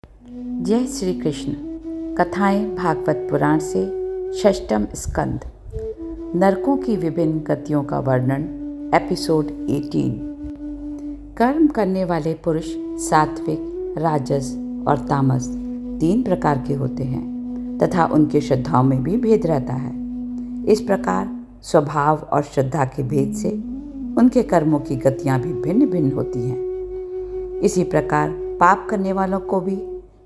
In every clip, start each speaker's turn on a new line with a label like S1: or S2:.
S1: जय श्री कृष्ण। कथाएं भागवत पुराण से षष्ठम स्कंद। नरकों की विभिन्न गतियों का वर्णन। एपिसोड 18। कर्म करने वाले पुरुष सात्विक, राजस और तामस 3 प्रकार के होते हैं तथा उनके श्रद्धाओं में भी भेद रहता है। इस प्रकार स्वभाव और श्रद्धा के भेद से उनके कर्मों की गतियां भी भिन्न भिन्न होती हैं। इसी प्रकार पाप करने वालों को भी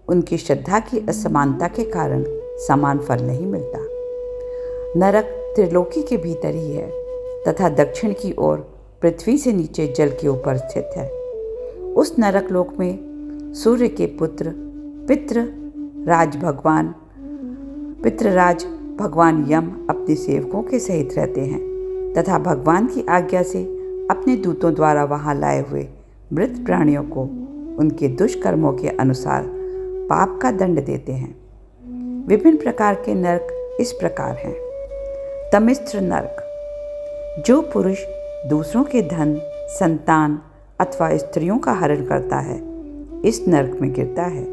S1: उनकी श्रद्धा की असमानता के कारण समान फल नहीं मिलता। नरक त्रिलोकी के भीतर ही है तथा दक्षिण की ओर पृथ्वी से नीचे जल के ऊपर स्थित है। उस नरक लोक में सूर्य के पुत्र पितृराज भगवान यम अपने सेवकों के सहित रहते हैं तथा भगवान की आज्ञा से अपने दूतों द्वारा वहां लाए हुए मृत प्राणियों को उनके दुष्कर्मों के अनुसार पाप का दंड देते हैं। विभिन्न प्रकार के नरक इस प्रकार हैं। तमिस्त्र नरक, जो पुरुष दूसरों के धन, संतान अथवा स्त्रियों का हरण करता है, इस नरक में गिरता है।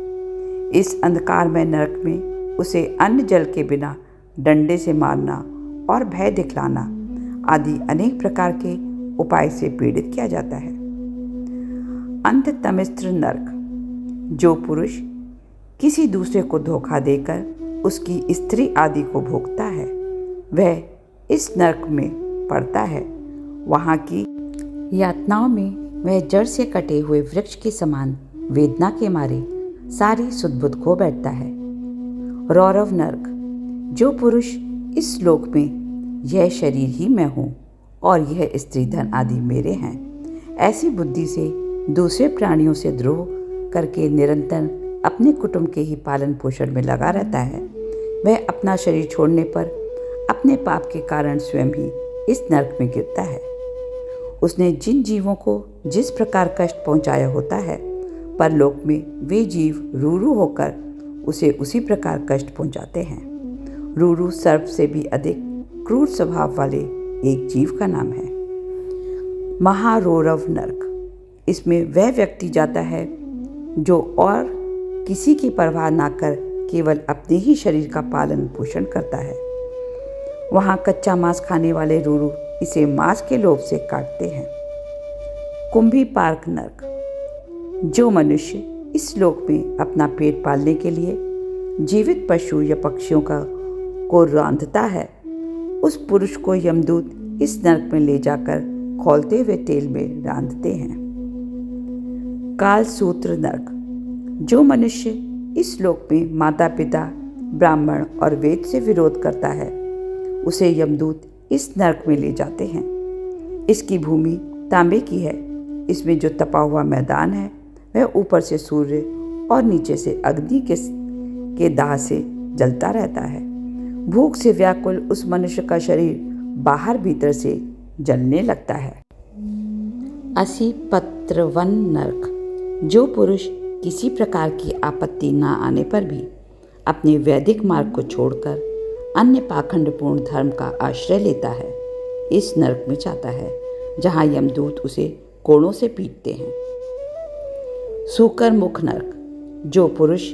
S1: इस अंधकारमय नरक में उसे अन्न जल के बिना डंडे से मारना और भय दिखलाना आदि अनेक प्रकार के उपाय से पीड़ित किया जाता है। अंत तमिस्त्र नरक, जो पुरुष किसी दूसरे को धोखा देकर उसकी स्त्री आदि को भोगता है, वह इस नरक में पड़ता है। वहाँ की यातनाओं में वह जड़ से कटे हुए वृक्ष के समान वेदना के मारे सारी सुध-बुध खो बैठता है। रौरव नरक, जो पुरुष इस लोक में यह शरीर ही मैं हूँ और यह स्त्री धन आदि मेरे हैं, ऐसी बुद्धि से दूसरे प्राणियों से द्रोह करके निरंतर अपने कुटुंब के ही पालन पोषण में लगा रहता है, वह अपना शरीर छोड़ने पर अपने पाप के कारण स्वयं ही इस नरक में गिरता है। उसने जिन जीवों को जिस प्रकार कष्ट पहुंचाया होता है, परलोक में वे जीव रूरू होकर उसे उसी प्रकार कष्ट पहुंचाते हैं। रूरू सर्प से भी अधिक क्रूर स्वभाव वाले एक जीव का नाम है। महारोरव नरक, इसमें वह व्यक्ति जाता है जो और किसी की परवाह ना कर केवल अपने ही शरीर का पालन पोषण करता है। वहाँ कच्चा मांस खाने वाले रूरू इसे मांस के लोभ से काटते हैं। कुंभी पार्क नरक, जो मनुष्य इस लोक में अपना पेट पालने के लिए जीवित पशु या पक्षियों को रांधता है, उस पुरुष को यमदूत इस नरक में ले जाकर खौलते हुए तेल में रांधते हैं। कालसूत्र नरक, जो मनुष्य इस लोक में माता पिता, ब्राह्मण और वेद से विरोध करता है, उसे यमदूत इस नरक में ले जाते हैं। इसकी भूमि तांबे की है। इसमें जो तपा हुआ मैदान है वह ऊपर से सूर्य और नीचे से अग्नि के दाह से जलता रहता है। भूख से व्याकुल उस मनुष्य का शरीर बाहर भीतर से जलने लगता है। असिपत्रवन नरक, जो पुरुष किसी प्रकार की आपत्ति न आने पर भी अपने वैदिक मार्ग को छोड़कर अन्य पाखंडपूर्ण धर्म का आश्रय लेता है, इस नरक में जाता है, जहाँ यमदूत उसे कोड़ों से पीटते हैं। सूकर मुख नरक, जो पुरुष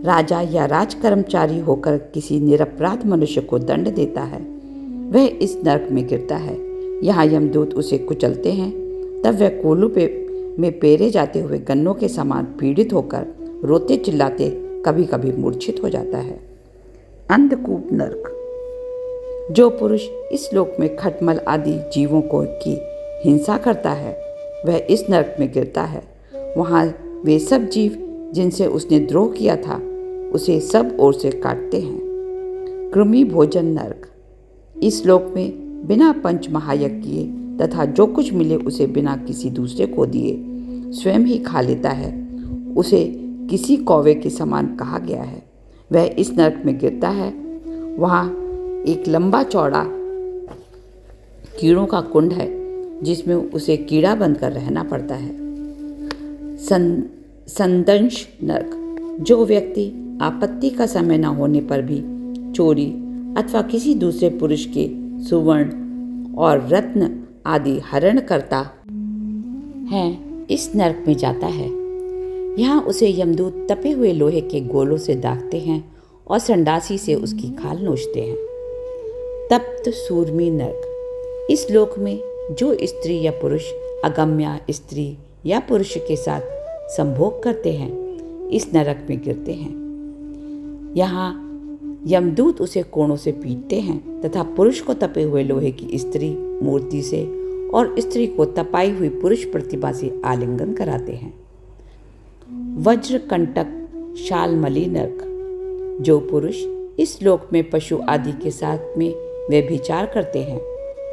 S1: राजा या राजकर्मचारी होकर किसी निरपराध मनुष्य को दंड देता है, वह इस नरक में गिरता है। यहाँ यमदूत उसे कुचलते हैं, तब वह कोलू में पेरे जाते हुए गन्नों के समान पीड़ित होकर रोते चिल्लाते कभी कभी मूर्छित हो जाता है। अंधकूप नरक, जो पुरुष इस लोक में खटमल आदि जीवों की हिंसा करता है, वह इस नरक में गिरता है। वहाँ वे सब जीव जिनसे उसने द्रोह किया था, उसे सब ओर से काटते हैं। कृमि भोजन नरक, इस लोक में बिना पंच महायज्ञ किए तथा जो कुछ मिले उसे बिना किसी दूसरे को दिए स्वयं ही खा लेता है, उसे किसी कौवे के समान कहा गया है। वह इस नरक में गिरता है। वहाँ एक लंबा चौड़ा कीड़ों का कुंड है, जिसमें उसे कीड़ा बनकर रहना पड़ता है। संदंश नरक, जो व्यक्ति आपत्ति का समय न होने पर भी चोरी अथवा किसी दूसरे पुरुष के सुवर्ण और रत्न आदि हरण करता है, इस नरक में जाता है। यहाँ उसे यमदूत तपे हुए लोहे के गोलों से दागते हैं और संडासी से उसकी खाल नोचते हैं। तप्त सूरमी नरक। इस लोक में जो स्त्री या पुरुष अगम्या स्त्री या पुरुष के साथ संभोग करते हैं, इस नरक में गिरते हैं। यहाँ यमदूत उसे कोड़ों से पीटते हैं तथा पुरुष को तपे हुए लोहे की स्त्री मूर्ति से और स्त्री को तपाई हुई पुरुष प्रतिमा से आलिंगन कराते हैं। वज्र कंटक शालमली नरक। जो पुरुष इस लोक में पशु आदि के साथ में व्यभिचार करते हैं,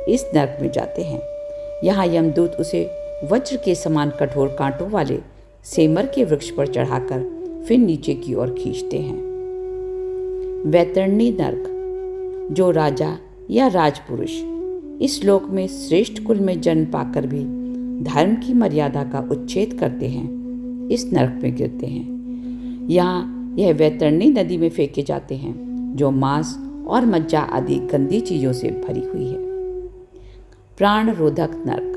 S1: इस नरक में जाते हैं। यहाँ यमदूत उसे वज्र के समान कठोर कांटों वाले सेमर के वृक्ष पर चढ़ाकर फिर नीचे की ओर खींचते हैं। वैतरणी नरक। जो राजा या राजपुरुष इस लोक में श्रेष्ठ कुल में जन्म पाकर भी धर्म की मर्यादा का उच्छेद करते हैं, इस नरक में गिरते हैं। यहाँ यह वैतरणी नदी में फेंके जाते हैं, जो मांस और मज्जा आदि गंदी चीजों से भरी हुई है। प्राण रोधक नरक।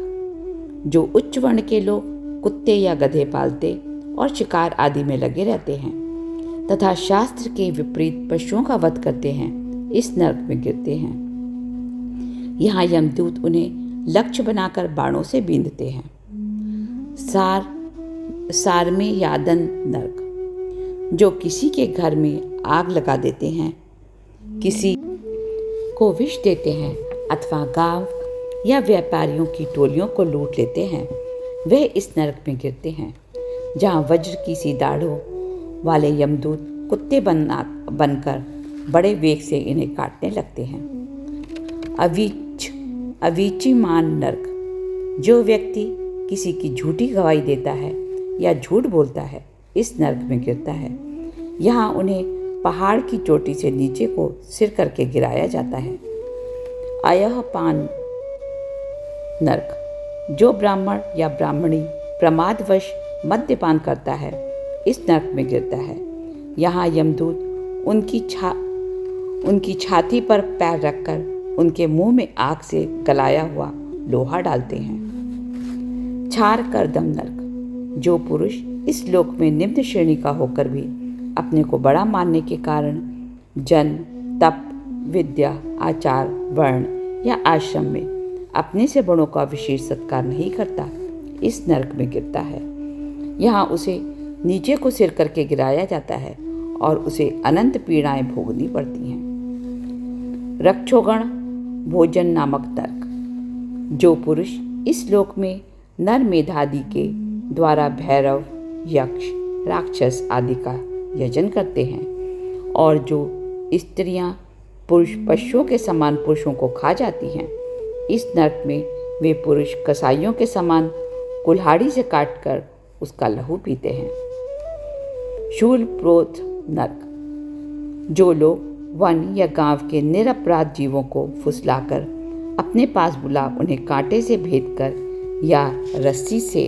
S1: जो उच्च वर्ण के लोग कुत्ते या गधे पालते और शिकार आदि में लगे रहते हैं तथा शास्त्र के विपरीत पशुओं का वध करते हैं, इस नरक में गिरते हैं। यहाँ यमदूत उन्हें लक्ष्य बनाकर बाणों से बींधते हैं। सारमे यादन नरक। जो किसी के घर में आग लगा देते हैं, किसी को विष देते हैं अथवा गांव या व्यापारियों की टोलियों को लूट लेते हैं, वे इस नरक में गिरते हैं। जहाँ वज्र की सी दाढ़ों वाले यमदूत कुत्ते बनकर बड़े वेग से इन्हें काटने लगते हैं। अवीचिमान नरक। जो व्यक्ति किसी की झूठी गवाही देता है या झूठ बोलता है, इस नरक में गिरता है। यहाँ उन्हें पहाड़ की चोटी से नीचे को सिर करके गिराया जाता है। अयहपान नरक। जो ब्राह्मण या ब्राह्मणी प्रमादवश मद्यपान करता है, इस नरक में गिरता है। यहाँ यमदूत उनकी छाती पर पैर रखकर उनके मुंह में आग से गलाया हुआ लोहा डालते हैं। छार करदम नरक। जो पुरुष इस लोक में निम्न श्रेणी का होकर भी अपने को बड़ा मानने के कारण जन्म, तप, विद्या, आचार, वर्ण या आश्रम में अपने से बड़ों का विशेष सत्कार नहीं करता, इस नरक में गिरता है। यहाँ उसे नीचे को सिर करके गिराया जाता है और उसे अनंत पीड़ाएं भोगनी पड़ती हैं। रक्षोगण भोजन नामक नरक। जो पुरुष इस लोक में नर मेधादि के द्वारा भैरव, यक्ष, राक्षस आदि का यजन करते हैं और जो स्त्रियां पुरुष पशुओं के समान पुरुषों को खा जाती हैं, इस नरक में वे पुरुष कसाईयों के समान कुल्हाड़ी से काटकर उसका लहू पीते हैं। शूल प्रोथ नरक। जो लोग वन या गांव के निरपराध जीवों को फुसलाकर अपने पास बुला उन्हें कांटे से भेदकर या रस्सी से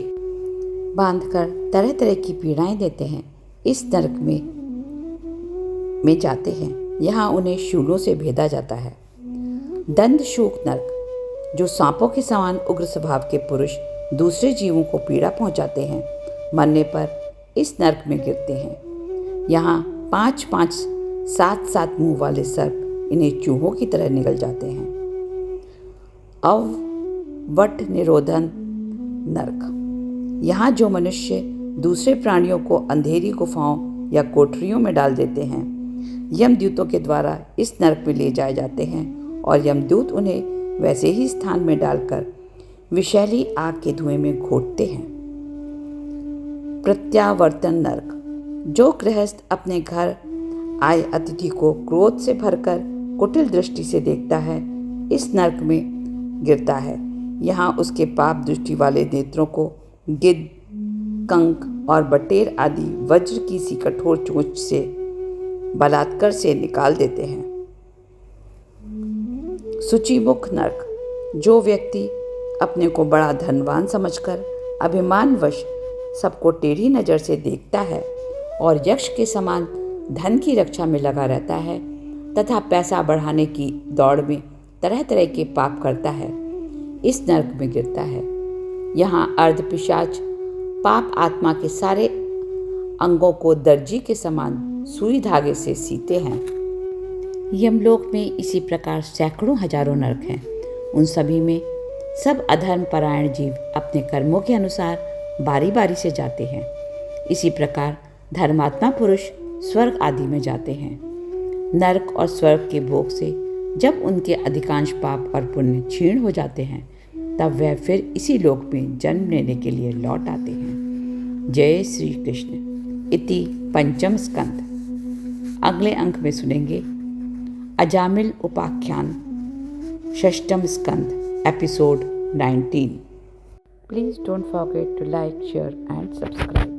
S1: बांधकर तरह तरह की पीड़ाएं देते हैं, इस नरक में जाते हैं। यहाँ उन्हें शूलों से भेदा जाता है। दंडशूक नरक। जो सांपों के समान उग्र स्वभाव के पुरुष दूसरे जीवों को पीड़ा पहुंचाते हैं, मरने पर इस नरक में गिरते हैं। यहाँ 5-5, 7-7 मुंह वाले सर्प इन्हें चूहों की तरह निगल जाते हैं। अववट निरोधन नरक। यहाँ जो मनुष्य दूसरे प्राणियों को अंधेरी गुफाओं या कोठरियों में डाल देते हैं, यमदूतों के द्वारा इस नरक में ले जाए जाते हैं और यमदूत उन्हें वैसे ही स्थान में डालकर विषैली आग के धुएं में घोटते हैं। प्रत्यावर्तन नरक। जो गृहस्थ अपने घर आए अतिथि को क्रोध से भरकर कुटिल दृष्टि से देखता है, इस नरक में गिरता है। यहाँ उसके पाप दृष्टि वाले नेत्रों को गिद्ध, कंक और बटेर आदि वज्र की सी कठोर चोंच से बलात्कार से निकाल देते हैं। सूचीमुख नरक। जो व्यक्ति अपने को बड़ा धनवान समझकर अभिमानवश सबको टेढ़ी नज़र से देखता है और यक्ष के समान धन की रक्षा में लगा रहता है तथा पैसा बढ़ाने की दौड़ में तरह तरह के पाप करता है, इस नरक में गिरता है। यहाँ अर्ध पिशाच पाप आत्मा के सारे अंगों को दर्जी के समान सुई धागे से सीते हैं। यमलोक में इसी प्रकार सैकड़ों हजारों नरक हैं। उन सभी में सब अधर्म परायण जीव अपने कर्मों के अनुसार बारी बारी से जाते हैं। इसी प्रकार धर्मात्मा पुरुष स्वर्ग आदि में जाते हैं। नरक और स्वर्ग के भोग से जब उनके अधिकांश पाप और पुण्य क्षीण हो जाते हैं, तब वह फिर इसी लोक में जन्म लेने के लिए लौट आते हैं। जय श्री कृष्ण। इति पंचम स्कंद। अगले अंक में सुनेंगे अजामिल उपाख्यान, षष्ठम स्कंद, episode 19। Please don't forget to like, share and subscribe.